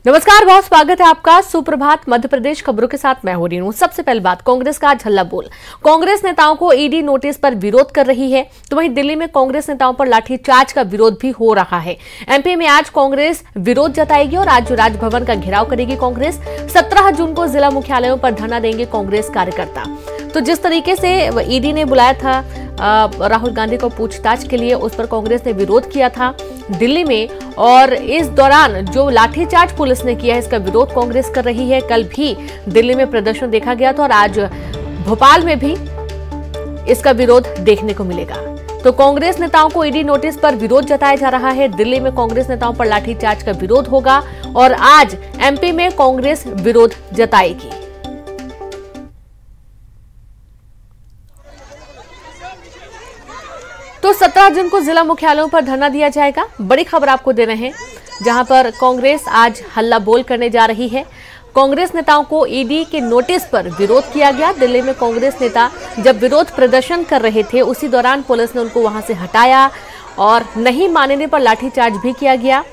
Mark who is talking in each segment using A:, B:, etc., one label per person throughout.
A: नमस्कार, बहुत स्वागत है आपका। सुप्रभात। मध्य प्रदेश खबरों के साथ मैं हो रही हूं। सबसे पहले बात, कांग्रेस का आज हल्ला बोल। कांग्रेस नेताओं को ईडी नोटिस पर विरोध कर रही है, तो वहीं दिल्ली में कांग्रेस नेताओं पर लाठीचार्ज का विरोध भी हो रहा है। एमपी में आज कांग्रेस विरोध जताएगी और आज राजभवन का घेराव करेगी कांग्रेस। 17 जून को जिला मुख्यालयों पर धरना देंगे कांग्रेस कार्यकर्ता। तो जिस तरीके से ईडी ने बुलाया था राहुल गांधी को पूछताछ के लिए, उस पर कांग्रेस ने विरोध किया था दिल्ली में, और इस दौरान जो लाठीचार्ज पुलिस ने किया है इसका विरोध कांग्रेस कर रही है। कल भी दिल्ली में प्रदर्शन देखा गया था और आज भोपाल में भी इसका विरोध देखने को मिलेगा। तो कांग्रेस नेताओं को ईडी नोटिस पर विरोध जताया जा रहा है। दिल्ली में कांग्रेस नेताओं पर लाठीचार्ज का विरोध होगा और आज एमपी में कांग्रेस विरोध जताएगी। तो 17 जून को जिला मुख्यालयों पर धरना दिया जाएगा। बड़ी खबर आपको दे रहे हैं, जहां पर कांग्रेस आज हल्ला बोल करने जा रही है। कांग्रेस नेताओं को ईडी के नोटिस पर विरोध किया गया। दिल्ली में कांग्रेस नेता जब विरोध प्रदर्शन कर रहे थे, उसी दौरान पुलिस ने उनको वहां से हटाया और नहीं मानने पर लाठीचार्ज भी किया गया।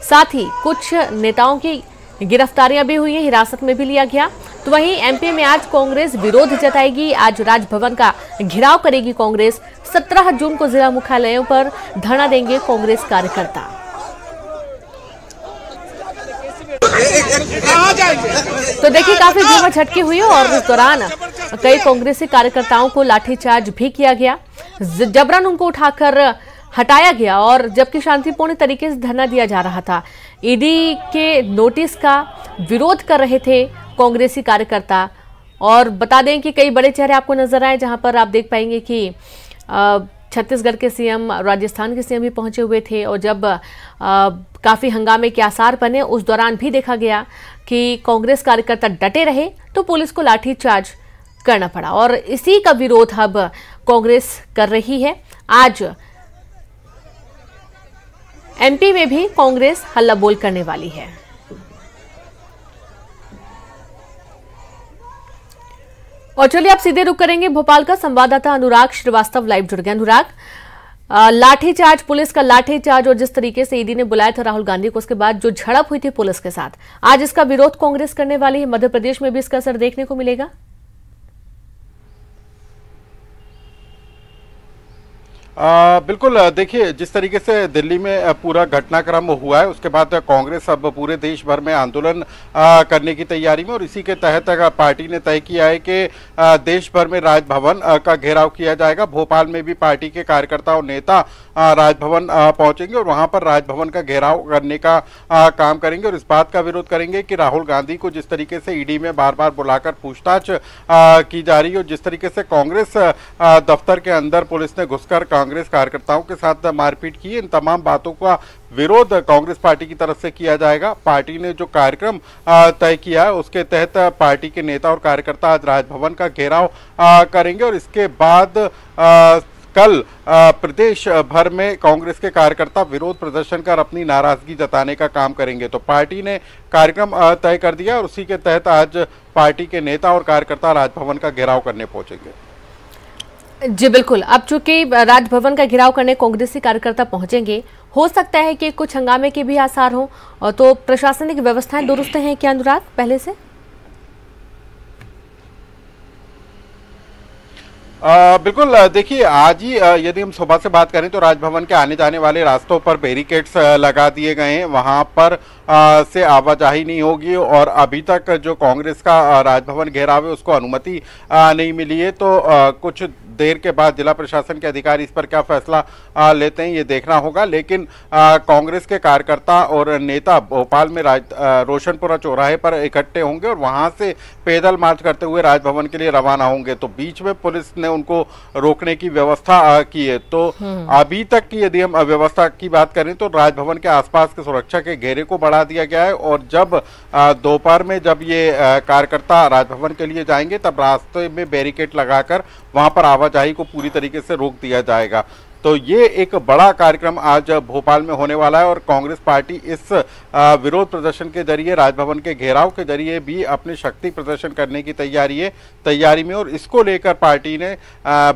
A: साथ ही कुछ नेताओं की गिरफ्तारियां भी हुई हैं, हिरासत में भी लिया गया। तो वहीं एमपी में आज कांग्रेस विरोध जताएगी, आज राजभवन का घेराव करेगी कांग्रेस। 17 जून को जिला मुख्यालयों पर धरना देंगे कांग्रेस कार्यकर्ता। तो देखिए, काफी भीड़ झटकी हुई और इस दौरान कई कांग्रेसी कार्यकर्ताओं को लाठीचार्ज भी किया गया, जबरन उनको उठाकर हटाया गया, और जबकि शांतिपूर्ण तरीके से धरना दिया जा रहा था। ईडी के नोटिस का विरोध कर रहे थे कांग्रेसी कार्यकर्ता। और बता दें कि कई बड़े चेहरे आपको नजर आए, जहां पर आप देख पाएंगे कि छत्तीसगढ़ के सीएम, राजस्थान के सीएम भी पहुंचे हुए थे। और जब काफी हंगामे के आसार बने, उस दौरान भी देखा गया कि कांग्रेस कार्यकर्ता डटे रहे तो पुलिस को लाठीचार्ज करना पड़ा, और इसी का विरोध अब कांग्रेस कर रही है। आज एमपी में भी कांग्रेस हल्ला बोल करने वाली है। और चलिए आप सीधे रुक करेंगे भोपाल का। संवाददाता अनुराग श्रीवास्तव लाइव जुड़ गए। अनुराग, लाठीचार्ज, पुलिस का लाठीचार्ज और जिस तरीके से ईडी ने बुलाया था राहुल गांधी को, उसके बाद जो झड़प हुई थी पुलिस के साथ, आज इसका विरोध कांग्रेस करने वाली है। मध्य प्रदेश में भी इसका असर देखने को मिलेगा।
B: बिल्कुल, देखिए, जिस तरीके से दिल्ली में पूरा घटनाक्रम हुआ है, उसके बाद कांग्रेस अब पूरे देश भर में आंदोलन करने की तैयारी में, और इसी के तहत पार्टी ने तय किया है कि देश भर में राजभवन का घेराव किया जाएगा। भोपाल में भी पार्टी के कार्यकर्ता और नेता राजभवन पहुंचेंगे और वहां पर राजभवन का घेराव करने का काम करेंगे, और इस बात का विरोध करेंगे कि राहुल गांधी को जिस तरीके से ईडी में बार बार बुलाकर पूछताछ की जा रही है, और जिस तरीके से कांग्रेस दफ्तर के अंदर पुलिस ने घुसकर कांग्रेस कार्यकर्ताओं के साथ मारपीट की, इन तमाम बातों का विरोध कांग्रेस पार्टी की तरफ से किया जाएगा। पार्टी ने जो कार्यक्रम तय किया है, उसके तहत पार्टी के नेता और कार्यकर्ता आज राजभवन का घेराव करेंगे, और इसके बाद कल प्रदेश भर में कांग्रेस के कार्यकर्ता विरोध प्रदर्शन कर अपनी नाराजगी जताने का काम करेंगे। तो पार्टी ने कार्यक्रम तय कर दिया, और उसी के तहत आज पार्टी के नेता और कार्यकर्ता राजभवन का घेराव करने पहुंचेंगे।
A: जी बिल्कुल, अब चूंकि राजभवन का घेराव करने कांग्रेसी कार्यकर्ता पहुंचेंगे, हो सकता है कि कुछ हंगामे के भी आसार हों, और तो प्रशासनिक व्यवस्थाएं दुरुस्त हैं क्या अनुराग पहले से?
B: बिल्कुल, देखिए, आज ही यदि हम सुबह से बात करें तो राजभवन के आने जाने वाले रास्तों पर बैरिकेड्स लगा दिए गए हैं, वहां पर से आवाजाही नहीं होगी, और अभी तक जो कांग्रेस का राजभवन घेराव है उसको अनुमति नहीं मिली है। तो कुछ देर के बाद जिला प्रशासन के अधिकारी इस पर क्या फैसला लेते हैं, ये देखना होगा। लेकिन कांग्रेस के कार्यकर्ता और नेता भोपाल में रोशनपुरा चौराहे पर इकट्ठे होंगे और वहां से पैदल मार्च करते हुए राजभवन के लिए रवाना होंगे। तो बीच में पुलिस ने उनको रोकने की व्यवस्था की है। तो अभी तक की यदि हम व्यवस्था की बात करें तो राजभवन के आसपास के सुरक्षा के घेरे को बढ़ा दिया गया है, और जब दोपहर में जब ये कार्यकर्ता राजभवन के लिए जाएंगे, तब रास्ते में बैरिकेड लगाकर वहां पर आवाजाही को पूरी तरीके से रोक दिया जाएगा। तो ये एक बड़ा कार्यक्रम आज भोपाल में होने वाला है, और कांग्रेस पार्टी इस विरोध प्रदर्शन के जरिए, राजभवन के घेराव के जरिए भी अपनी शक्ति प्रदर्शन करने की तैयारी में, और इसको लेकर पार्टी ने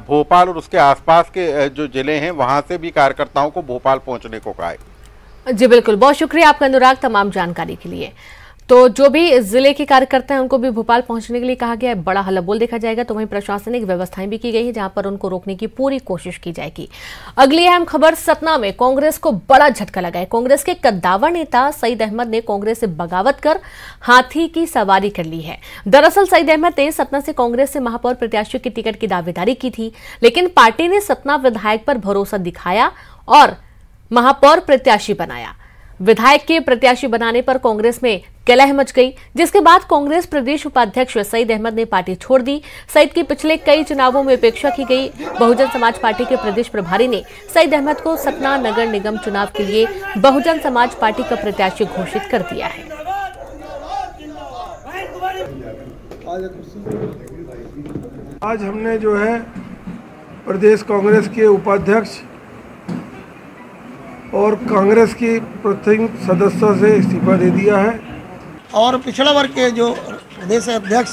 B: भोपाल और उसके आसपास के जो जिले हैं वहां से भी कार्यकर्ताओं को भोपाल पहुंचने को कहा है।
A: जी बिल्कुल, बहुत शुक्रिया आपका अनुराग तमाम जानकारी के लिए। तो जो भी जिले के कार्यकर्ता हैं उनको भी भोपाल पहुंचने के लिए कहा गया है। बड़ा हल्लाबोल देखा जाएगा। तो वहीं प्रशासनिक व्यवस्थाएं भी की गई है जहां पर उनको रोकने की पूरी कोशिश की जाएगी। अगली अहम खबर, सतना में कांग्रेस को बड़ा झटका लगा है। कांग्रेस के कद्दावर नेता सईद अहमद ने कांग्रेस से बगावत कर हाथी की सवारी कर ली है। दरअसल सईद अहमद ने सतना से कांग्रेस से महापौर प्रत्याशी की टिकट की दावेदारी की थी, लेकिन पार्टी ने सतना विधायक पर भरोसा दिखाया और महापौर प्रत्याशी बनाया। विधायक के प्रत्याशी बनाने पर कांग्रेस में कलह मच गई, जिसके बाद कांग्रेस प्रदेश उपाध्यक्ष सईद अहमद ने पार्टी छोड़ दी। सईद की पिछले कई चुनावों में उपेक्षा की गई। बहुजन समाज पार्टी के प्रदेश प्रभारी ने सईद अहमद को सतना नगर निगम चुनाव के लिए बहुजन समाज पार्टी का प्रत्याशी घोषित कर दिया है।
C: आज हमने जो है प्रदेश कांग्रेस के उपाध्यक्ष और कांग्रेस की प्रथम सदस्य से इस्तीफा दे दिया है
D: और पिछड़ा वर्ग के जो प्रदेश अध्यक्ष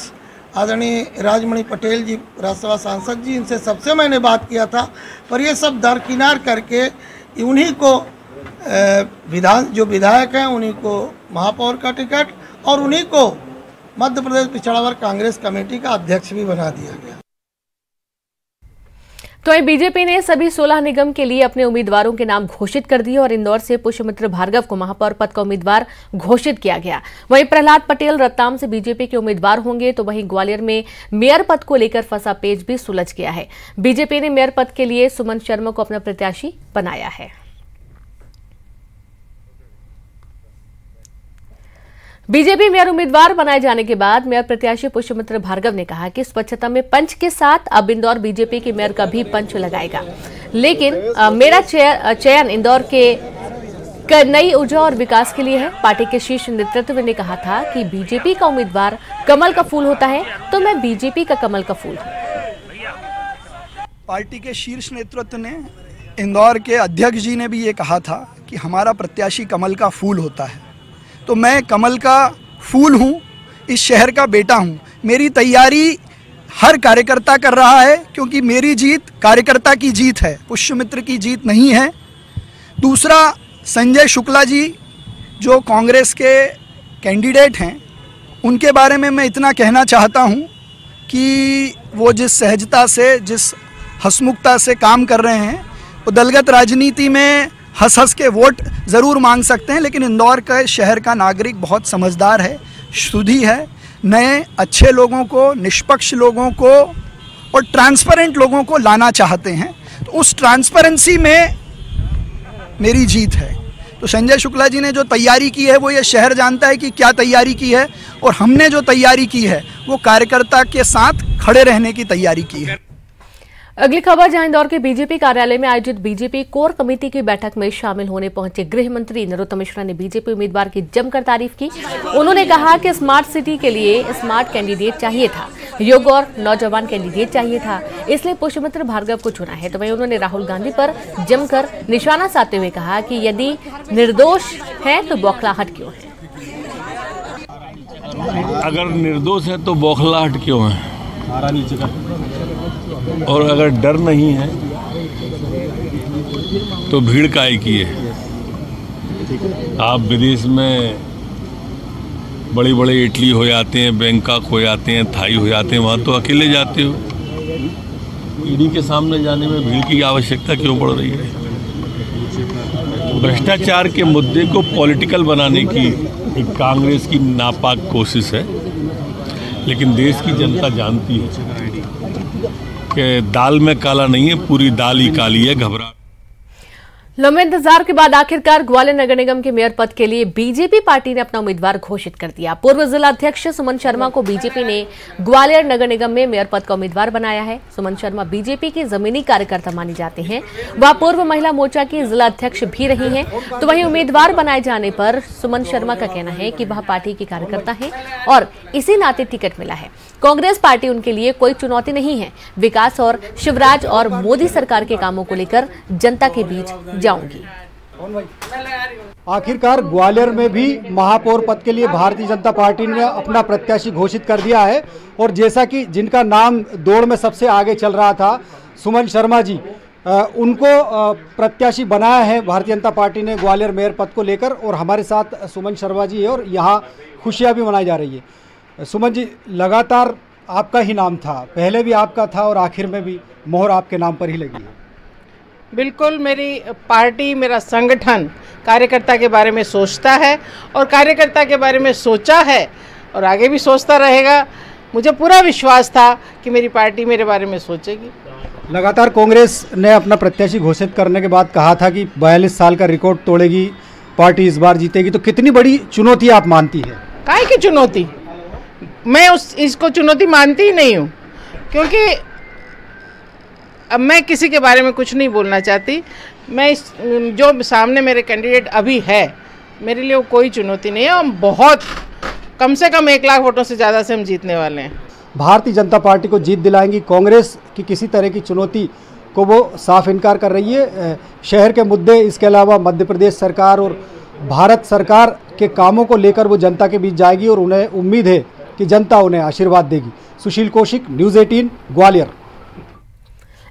D: आदरणीय राजमणि पटेल जी, राज्यसभा सांसद जी, इनसे सबसे मैंने बात किया था, पर ये सब दरकिनार करके उन्हीं को जो विधायक हैं उन्हीं को महापौर का टिकट और उन्हीं को मध्य प्रदेश पिछड़ा वर्ग कांग्रेस कमेटी का अध्यक्ष भी बना दिया गया।
A: तो बीजेपी ने सभी 16 निगम के लिए अपने उम्मीदवारों के नाम घोषित कर दिए और इंदौर से पुष्यमित्र भार्गव को महापौर पद का उम्मीदवार घोषित किया गया। वहीं प्रहलाद पटेल रतलाम से बीजेपी के उम्मीदवार होंगे। तो वहीं ग्वालियर में मेयर पद को लेकर फंसा पेच भी सुलझ गया है। बीजेपी ने मेयर पद के लिए सुमन शर्मा को अपना प्रत्याशी बनाया है। बीजेपी मेयर उम्मीदवार बनाए जाने के बाद मेयर प्रत्याशी पुष्यमित्र भार्गव ने कहा कि स्वच्छता में पंच के साथ अब इंदौर बीजेपी के मेयर का भी पंच लगाएगा, लेकिन मेरा चयन इंदौर के नई ऊर्जा और विकास के लिए है। पार्टी के शीर्ष नेतृत्व ने कहा था कि बीजेपी का उम्मीदवार कमल का फूल होता है, तो मैं बीजेपी का कमल का फूल हूं।
E: पार्टी के शीर्ष नेतृत्व ने, इंदौर के अध्यक्ष जी ने भी ये कहा था कि हमारा प्रत्याशी कमल का फूल होता है, तो मैं कमल का फूल हूँ, इस शहर का बेटा हूँ। मेरी तैयारी हर कार्यकर्ता कर रहा है, क्योंकि मेरी जीत कार्यकर्ता की जीत है, पुष्यमित्र की जीत नहीं है। दूसरा, संजय शुक्ला जी जो कांग्रेस के कैंडिडेट हैं, उनके बारे में मैं इतना कहना चाहता हूँ कि वो जिस सहजता से, जिस हंसमुखता से काम कर रहे हैं, वो दलगत राजनीति में हंस हंस के वोट ज़रूर मांग सकते हैं, लेकिन इंदौर के शहर का नागरिक बहुत समझदार है, शुद्धि है, नए अच्छे लोगों को, निष्पक्ष लोगों को और ट्रांसपेरेंट लोगों को लाना चाहते हैं। तो उस ट्रांसपेरेंसी में मेरी जीत है। तो संजय शुक्ला जी ने जो तैयारी की है वो ये शहर जानता है कि क्या तैयारी की है, और हमने जो तैयारी की है वो कार्यकर्ता के साथ खड़े रहने की तैयारी की है।
A: अगली खबर, जहां इंदौर के बीजेपी कार्यालय में आयोजित बीजेपी कोर कमेटी की बैठक में शामिल होने पहुंचे गृह मंत्री नरोत्तम मिश्रा ने बीजेपी उम्मीदवार की जमकर तारीफ की। उन्होंने कहा कि स्मार्ट सिटी के लिए स्मार्ट कैंडिडेट चाहिए था, योग्य और नौजवान कैंडिडेट चाहिए था, इसलिए पुष्यमित्र भार्गव को चुना है। तो वहीं उन्होंने राहुल गांधी पर जमकर निशाना साधते हुए कहा कि यदि निर्दोष है तो बौखलाहट क्यों है।
F: अगर निर्दोष है तो बौखलाहट क्यों है, और अगर डर नहीं है तो भीड़ काहे की है। आप विदेश में बड़ी बड़ी इटली हो जाते हैं, बैंकॉक हो जाते हैं, थाई हो जाते हैं, वहाँ तो अकेले जाते हो। ईडी के सामने जाने में भीड़ की आवश्यकता क्यों पड़ रही है। भ्रष्टाचार के मुद्दे को पॉलिटिकल बनाने की एक कांग्रेस की नापाक कोशिश है, लेकिन देश की जनता जानती है कि दाल में काला नहीं है, पूरी दाल ही काली है। घबरा
A: लंबे इंतजार के बाद आखिरकार ग्वालियर नगर निगम के मेयर पद के लिए बीजेपी पार्टी ने अपना उम्मीदवार घोषित कर दिया। पूर्व जिला अध्यक्ष सुमन शर्मा को बीजेपी ने ग्वालियर नगर निगम में मेयर पद का उम्मीदवार बनाया है। सुमन शर्मा बीजेपी की जमीनी कार्यकर्ता मानी जाते हैं। वह पूर्व महिला मोर्चा की जिला अध्यक्ष भी रही हैं। तो वहीं उम्मीदवार बनाए जाने पर सुमन शर्मा का कहना है कि वह पार्टी की कार्यकर्ता है और इसी नाते टिकट मिला है। कांग्रेस पार्टी उनके लिए कोई चुनौती नहीं है। विकास और शिवराज और मोदी सरकार के कामों को लेकर जनता के बीच जाऊंगी।
G: आखिरकार ग्वालियर में भी महापौर पद के लिए भारतीय जनता पार्टी ने अपना प्रत्याशी घोषित कर दिया है। और जैसा कि जिनका नाम दौड़ में सबसे आगे चल रहा था, सुमन शर्मा जी, उनको प्रत्याशी बनाया है भारतीय जनता पार्टी ने ग्वालियर मेयर पद को लेकर, और हमारे साथ सुमन शर्मा जी है और यहाँ खुशियाँ भी मनाई जा रही है। सुमन जी, लगातार आपका ही नाम था, पहले भी आपका था और आखिर में भी मोहर आपके नाम पर ही लगी है।
H: बिल्कुल, मेरी पार्टी, मेरा संगठन कार्यकर्ता के बारे में सोचता है और कार्यकर्ता के बारे में सोचा है और आगे भी सोचता रहेगा। मुझे पूरा विश्वास था कि मेरी पार्टी मेरे बारे में सोचेगी।
G: लगातार कांग्रेस ने अपना प्रत्याशी घोषित करने के बाद कहा था कि 42 साल का रिकॉर्ड तोड़ेगी, पार्टी इस बार जीतेगी, तो कितनी बड़ी चुनौती आप मानती है?
H: काहे की चुनौती? मैं इसको चुनौती मानती ही नहीं हूँ, क्योंकि अब मैं किसी के बारे में कुछ नहीं बोलना चाहती। मैं जो सामने मेरे कैंडिडेट अभी है, मेरे लिए वो कोई चुनौती नहीं है। हम बहुत कम से कम 1 लाख वोटों से ज़्यादा से हम जीतने वाले हैं।
G: भारतीय जनता पार्टी को जीत दिलाएंगी? कांग्रेस की किसी तरह की चुनौती को वो साफ इनकार कर रही है। शहर के मुद्दे, इसके अलावा मध्य प्रदेश सरकार और भारत सरकार के कामों को लेकर वो जनता के बीच जाएगी और उन्हें उम्मीद है कि जनता उन्हें आशीर्वाद देगी। सुशील कौशिक, न्यूज़ 18, ग्वालियर।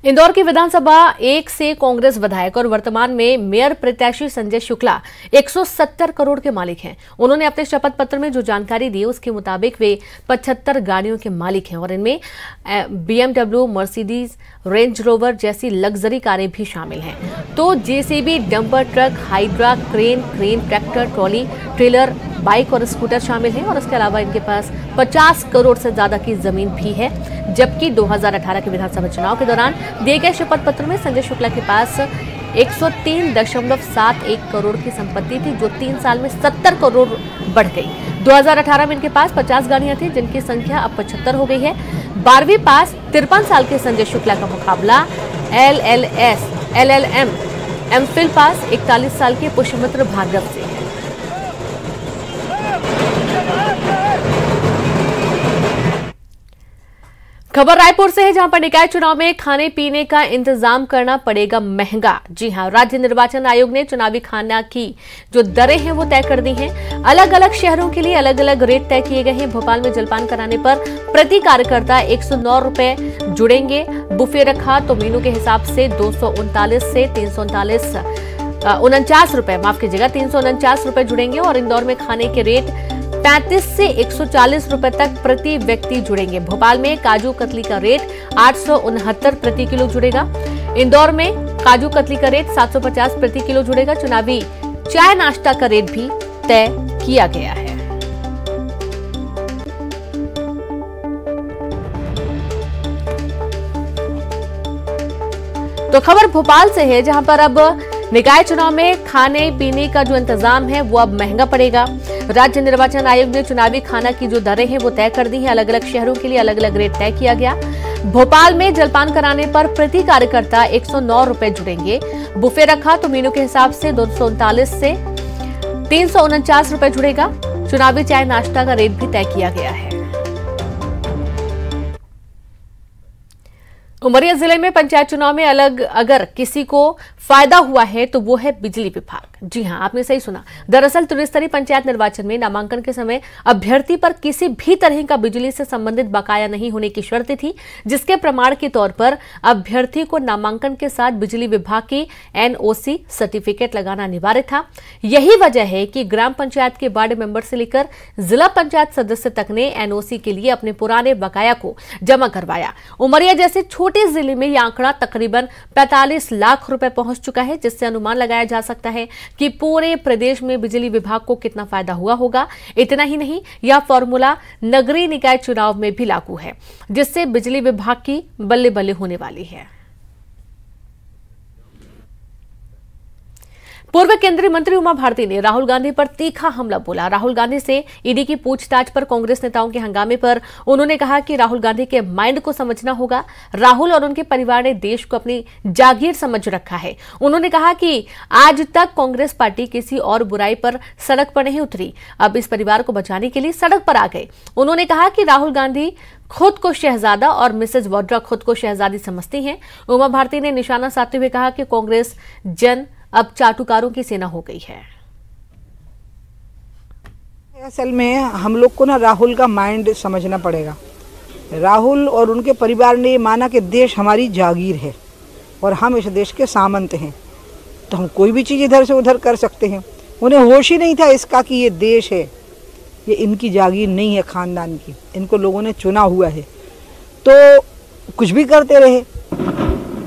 A: इंदौर की विधानसभा 1 से कांग्रेस विधायक और वर्तमान में मेयर प्रत्याशी संजय शुक्ला 170 करोड़ के मालिक हैं। उन्होंने अपने शपथ पत्र में जो जानकारी दी उसके मुताबिक वे 75 गाड़ियों के मालिक हैं और इनमें BMW, मर्सिडीज, रेंज रोवर जैसी लग्जरी कारें भी शामिल हैं। तो JCB, dumper truck, hydra, crane, tractor, trolley, trailer, bike और स्कूटर शामिल हैं और इसके अलावा इनके पास 50 करोड़ से ज्यादा की जमीन भी है। जबकि 2018 के विधानसभा चुनाव के दौरान दिए गए शपथ पत्र में संजय शुक्ला के पास 103.71 करोड़ की संपत्ति थी, जो 3 साल में 70 करोड़ बढ़ गई। 2018 में इनके पास 50 गाड़ियां थी, जिनकी संख्या अब 75 हो गई है। 12वीं पास 53 साल के संजय शुक्ला का मुकाबला LLS, LLM, MPhil पास 41 साल के पुष्यमित्र भार्गव से है। खबर रायपुर से है, जहां पर निकाय चुनाव में खाने पीने का इंतजाम करना पड़ेगा महंगा। जी हां, राज्य निर्वाचन आयोग ने चुनावी खाना की जो दरें हैं वो तय कर दी हैं। अलग अलग शहरों के लिए अलग अलग रेट तय किए गए हैं। भोपाल में जलपान कराने पर प्रति कार्यकर्ता 109 रुपए जुड़ेंगे। बुफे रखा तो मेनू के हिसाब से 239 से 349 रुपए, माफ कीजिएगा, 349 रुपए जुड़ेंगे। और इंदौर में खाने के रेट 35 से 140 रुपए तक प्रति व्यक्ति जुड़ेंगे। भोपाल में काजू कतली का रेट 869 प्रति किलो जुड़ेगा। इंदौर में काजू कतली का रेट 750 प्रति किलो जुड़ेगा। चुनावी चाय नाश्ता का रेट भी तय किया गया है। तो खबर भोपाल से है, जहां पर अब निकाय चुनाव में खाने पीने का जो इंतजाम है वो अब महंगा पड़ेगा। राज्य निर्वाचन आयोग ने चुनावी खाना की जो दरें हैं वो तय कर दी हैं। अलग अलग शहरों के लिए अलग अलग रेट तय किया गया। भोपाल में जलपान कराने पर प्रति कार्यकर्ता 109 रुपए जुड़ेंगे। बुफे रखा तो मेनू के हिसाब से 239 से 349 रुपए जुड़ेगा। चुनावी चाय नाश्ता का रेट भी तय किया गया है। उमरिया जिले में पंचायत चुनाव में अगर किसी को फायदा हुआ है तो वो है बिजली विभाग। जी हां, आपने सही सुना। दरअसल त्रिस्तरीय पंचायत निर्वाचन में नामांकन के समय अभ्यर्थी पर किसी भी तरह का बिजली से संबंधित बकाया नहीं होने की शर्त थी, जिसके प्रमाण के तौर पर अभ्यर्थी को नामांकन के साथ बिजली विभाग की NOC सर्टिफिकेट लगाना अनिवार्य था। यही वजह है कि ग्राम पंचायत के वार्ड मेंबर से लेकर जिला पंचायत सदस्य तक ने NOC के लिए अपने पुराने बकाया को जमा करवाया। उमरिया जैसे छोटे जिले में यह आंकड़ा तकरीबन 45 लाख रुपए पहुंच चुका है, जिससे अनुमान लगाया जा सकता है कि पूरे प्रदेश में बिजली विभाग को कितना फायदा हुआ होगा। इतना ही नहीं, यह फॉर्मूला नगरीय निकाय चुनाव में भी लागू है, जिससे बिजली विभाग की बल्ले बल्ले होने वाली है। पूर्व केंद्रीय मंत्री उमा भारती ने राहुल गांधी पर तीखा हमला बोला। राहुल गांधी से ईडी की पूछताछ पर कांग्रेस नेताओं के हंगामे पर उन्होंने कहा कि राहुल गांधी के माइंड को समझना होगा। राहुल और उनके परिवार ने देश को अपनी जागीर समझ रखा है। उन्होंने कहा कि आज तक कांग्रेस पार्टी किसी और बुराई पर सड़क पर नहीं उतरी, अब इस परिवार को बचाने के लिए सड़क पर आ गए। उन्होंने कहा कि राहुल गांधी खुद को शहजादा और मिसेज वाड्रा खुद को शहजादी समझती हैं। उमा भारती ने निशाना साधते हुए कहा कि कांग्रेस जन अब चाटुकारों की सेना हो गई है।
I: असल में हम लोग को ना राहुल का माइंड समझना पड़ेगा। राहुल और उनके परिवार ने माना कि देश हमारी जागीर है, और हम इस देश के सामंत हैं, तो हम कोई भी चीज़ इधर से उधर कर सकते हैं। उन्हें होश ही नहीं था इसका कि ये देश है, ये इनकी जागीर नहीं है ख़ानदान की, इनको लोगों ने चुना हुआ है। तो कुछ भी करते रहे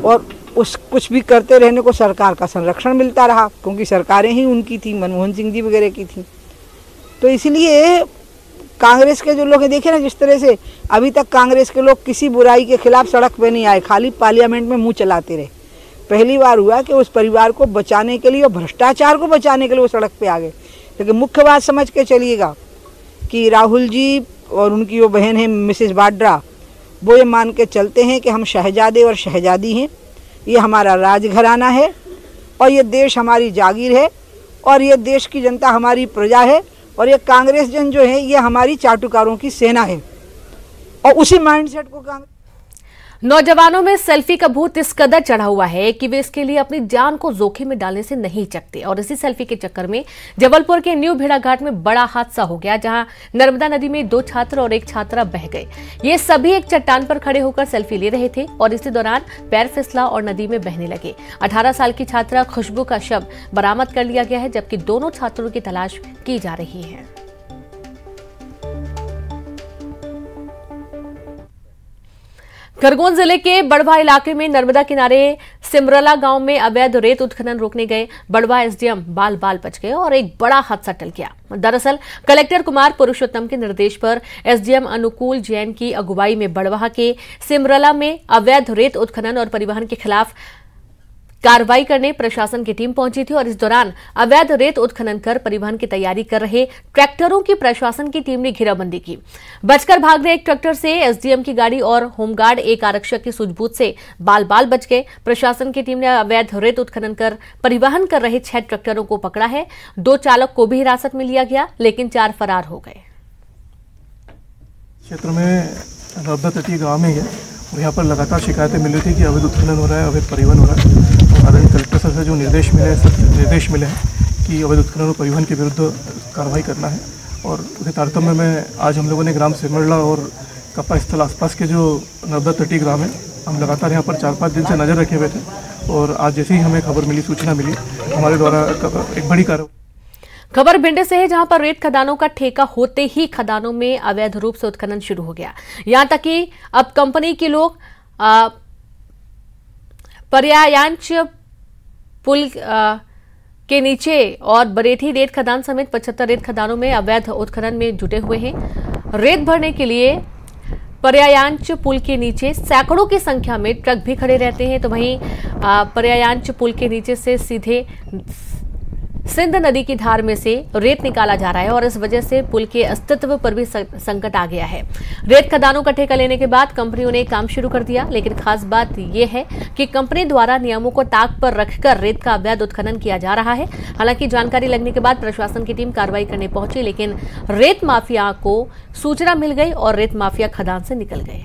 I: और उस कुछ भी करते रहने को सरकार का संरक्षण मिलता रहा, क्योंकि सरकारें ही उनकी थी, मनमोहन सिंह जी वगैरह की थी। तो इसलिए कांग्रेस के जो लोग हैं, देखे ना जिस तरह से अभी तक कांग्रेस के लोग किसी बुराई के खिलाफ सड़क पे नहीं आए, खाली पार्लियामेंट में मुंह चलाते रहे। पहली बार हुआ कि उस परिवार को बचाने के लिए और भ्रष्टाचार को बचाने के लिए वो सड़क पे आ गए। लेकिन मुख्य बात समझ के चलिएगा कि राहुल जी और उनकी वो बहन है मिसेस वाड्रा, वो ये मान के चलते हैं कि हम शहजादे और शहजादी हैं, ये हमारा राजघराना है और ये देश हमारी जागीर है और ये देश की जनता हमारी प्रजा है और ये कांग्रेस जन जो है ये हमारी चाटुकारों की सेना है। और उसी माइंडसेट को कांग्रेस
A: नौजवानों में सेल्फी का भूत इस कदर चढ़ा हुआ है कि वे इसके लिए अपनी जान को जोखिम में डालने से नहीं चकते। और इसी सेल्फी के चक्कर में जबलपुर के न्यू भेड़ाघाट में बड़ा हादसा हो गया, जहां नर्मदा नदी में 2 छात्र और 1 छात्रा बह गए। ये सभी एक चट्टान पर खड़े होकर सेल्फी ले रहे थे और इसी दौरान पैर फिसला और नदी में बहने लगे। 18 साल की छात्रा खुशबू का शव बरामद कर लिया गया है, जबकि दोनों छात्रों की तलाश की जा रही है। खरगोन जिले के बड़वा इलाके में नर्मदा किनारे सिमरला गांव में अवैध रेत उत्खनन रोकने गए बड़वा एसडीएम बाल बच गए और एक बड़ा हादसा टल गया। दरअसल कलेक्टर कुमार पुरुषोत्तम के निर्देश पर एसडीएम अनुकूल जैन की अगुवाई में बड़वा के सिमरला में अवैध रेत उत्खनन और परिवहन के खिलाफ कार्रवाई करने प्रशासन की टीम पहुंची थी और इस दौरान अवैध रेत उत्खनन कर परिवहन की तैयारी कर रहे ट्रैक्टरों की प्रशासन की टीम ने घेराबंदी की। बचकर भाग रहे एक ट्रैक्टर से एसडीएम की गाड़ी और होमगार्ड एक आरक्षक की सूझबूझ से बाल बच गए। प्रशासन की टीम ने अवैध रेत उत्खनन कर परिवहन कर रहे 6 ट्रैक्टरों को पकड़ा है। 2 चालक को भी हिरासत में लिया गया, लेकिन 4 फरार हो गए।
J: क्षेत्र में नर्मदा तटीय गाँव में है और यहाँ पर लगातार शिकायतें मिल रही थी कि अवैध उत्खनन हो रहा है, अवैध परिवहन हो रहा है। आदरणीय कलेक्टर सर से जो निर्देश मिले हैं कि अवैध उत्खनन और परिवहन के विरुद्ध कार्रवाई करना है और उसके तारतम्य में आज हम लोगों ने ग्राम सिमरला और कप्पा स्थल आसपास के जो नर्मदा तटीय ग्राम है, हम लगातार यहाँ पर 4-5 दिन से नज़र रखे हुए थे और आज जैसे ही हमें खबर मिली, सूचना मिली, हमारे द्वारा एक बड़ी कार्रवाई।
A: खबर भिंड से है, जहां पर रेत खदानों का ठेका होते ही खदानों में अवैध रूप से उत्खनन शुरू हो गया। यहां तक कि अब कंपनी के लोग पर्यायांच पुल के नीचे और बरेठी रेत खदान समेत 75 रेत खदानों में अवैध उत्खनन में जुटे हुए हैं। रेत भरने के लिए पर्यायांच पुल के नीचे सैकड़ों की संख्या में ट्रक भी खड़े रहते हैं। तो वहीं पर्यायांच पुल के नीचे से सीधे सिंध नदी की धार में से रेत निकाला जा रहा है और इस वजह से पुल के अस्तित्व पर भी संकट आ गया है। रेत खदानों का ठेका लेने के बाद कंपनियों ने काम शुरू कर दिया, लेकिन खास बात यह है कि कंपनी द्वारा नियमों को ताक पर रखकर रेत का अवैध उत्खनन किया जा रहा है। हालांकि जानकारी लगने के बाद प्रशासन की टीम कार्रवाई करने पहुंची, लेकिन रेत माफिया को सूचना मिल गई और रेत माफिया खदान से निकल गए।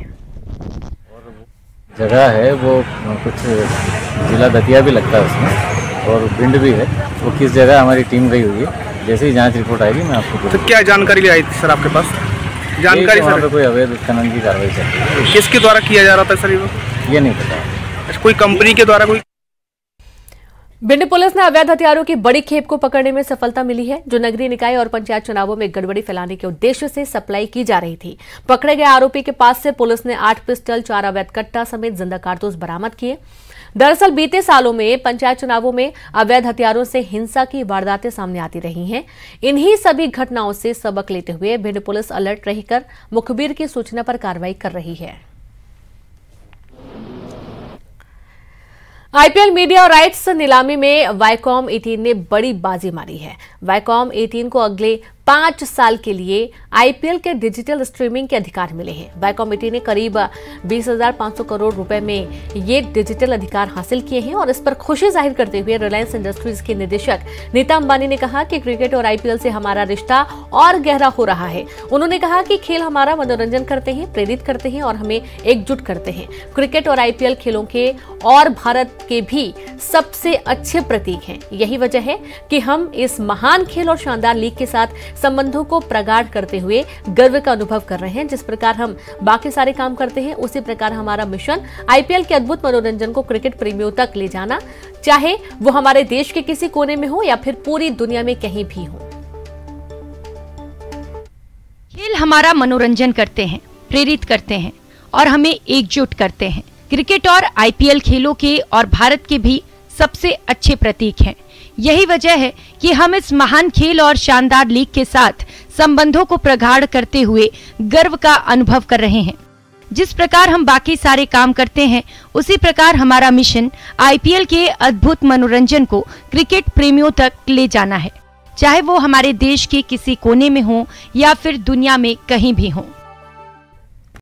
K: जगह है वो कुछ जिला दतिया भी लगता है उसमें और भिंड भी है, वो किस जगह हमारी टीम गई हुई है। जैसे ही जांच रिपोर्ट आएगी मैं आपको।
L: तो क्या जानकारी ले आई थी सर आपके पास? जानकारी
K: वहाँ पे कोई अवैध उत्खनन की कार्रवाई चल रही है।
L: किसके द्वारा किया जा रहा था सर
K: ये नहीं पता।
L: कोई कंपनी के द्वारा कोई?
A: भिंड पुलिस ने अवैध हथियारों की बड़ी खेप को पकड़ने में सफलता मिली है, जो नगरीय निकाय और पंचायत चुनावों में गड़बड़ी फैलाने के उद्देश्य से सप्लाई की जा रही थी। पकड़े गए आरोपी के पास से पुलिस ने 8 पिस्टल, 4 अवैध कट्टा समेत जिंदा कारतूस बरामद किए। दरअसल बीते सालों में पंचायत चुनावों में अवैध हथियारों से हिंसा की वारदातें सामने आती रही हैं। इन्हीं सभी घटनाओं से सबक लेते हुए भिंड पुलिस अलर्ट रहकर मुखबिर की सूचना पर कार्रवाई कर रही है। आईपीएल मीडिया राइट्स नीलामी में वायकॉम 18 ने बड़ी बाजी मारी है। वायकॉम 18 को अगले 5 साल के लिए आईपीएल के डिजिटल स्ट्रीमिंग के अधिकार मिले हैं। वायकॉम 18 ने करीब 20,500 करोड़ रुपए में ये डिजिटल अधिकार हासिल किए हैं और इस पर खुशी जाहिर करते हुए रिलायंस इंडस्ट्रीज के निदेशक नीता अंबानी ने कहा कि क्रिकेट और आईपीएल से हमारा रिश्ता और गहरा हो रहा है। उन्होंने कहा कि खेल हमारा मनोरंजन करते हैं, प्रेरित करते हैं और हमें एकजुट करते हैं। क्रिकेट और आईपीएल खेलों के और भारत के भी सबसे अच्छे प्रतीक हैं। यही वजह है कि हम इस महान खेल और शानदार लीग के साथ संबंधों को प्रगाढ़ करते हुए गर्व का अनुभव कर रहे हैं। जिस प्रकार हम बाकी सारे काम करते हैं उसी प्रकार हमारा मिशन आईपीएल के अद्भुत मनोरंजन को क्रिकेट प्रेमियों तक ले जाना, चाहे वो हमारे देश के किसी कोने में हो या फिर पूरी दुनिया में कहीं भी हो।
M: खेल हमारा मनोरंजन करते हैं, प्रेरित करते हैं और हमें एकजुट करते हैं। क्रिकेट और आईपीएल खेलों के और भारत के भी सबसे अच्छे प्रतीक हैं। यही वजह है कि हम इस महान खेल और शानदार लीग के साथ संबंधों को प्रगाढ़ करते हुए गर्व का अनुभव कर रहे हैं। जिस प्रकार हम बाकी सारे काम करते हैं उसी प्रकार हमारा मिशन आईपीएल के अद्भुत मनोरंजन को क्रिकेट प्रेमियों तक ले जाना है, चाहे वो हमारे देश के किसी कोने में हो या फिर दुनिया में कहीं भी हो।